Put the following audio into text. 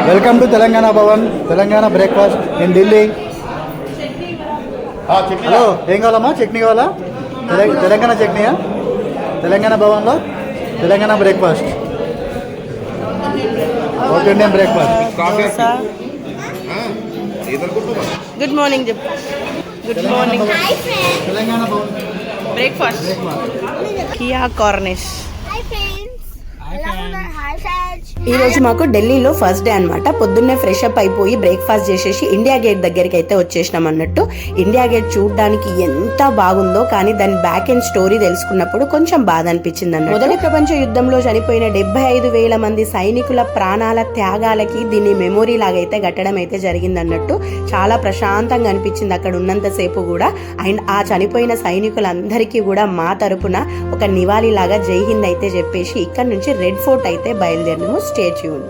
Welcome to Telangana Bhavan, Telangana breakfast in Delhi. Hello, ఏం కావాలమ్మా? చట్నీ కావాలా? తెలంగాణ చట్నీయా? తెలంగాణ భవన్లో Telangana breakfast, south Indian breakfast. Good morning చెప్పు. Good morning. Telangana Bhavan breakfast కియా కార్నిష్. ఈ రోజు మాకు ఢిల్లీలో ఫస్ట్ డే అనమాట. పొద్దున్నే ఫ్రెష్ అప్ అయిపోయి బ్రేక్ఫాస్ట్ చేసేసి ఇండియా గేట్ దగ్గరికి అయితే వచ్చేసినాం అన్నట్టు. ఇండియా గేట్ చూడడానికి ఎంత బాగుందో, కానీ దాని బ్యాక్ ఎండ్ స్టోరీ తెలుసుకున్నప్పుడు కొంచెం బాధ అనిపించింది అన్నట్టు. మొదటి ప్రపంచ యుద్ధంలో చనిపోయిన 75,000 మంది సైనికుల ప్రాణాల త్యాగాలకి దీన్ని మెమొరీ లాగైతే కట్టడం అయితే జరిగింది అన్నట్టు. చాలా ప్రశాంతంగా అనిపించింది అక్కడ ఉన్నంతసేపు కూడా. అండ్ ఆ చనిపోయిన సైనికులందరికీ కూడా మా తరపున ఒక నివాళి లాగా జై హింద్ అయితే చెప్పేసి ఇక్కడ నుంచి రెడ్ ఫోర్ట్ అయితే బయలుదేరినాము. Stay tune.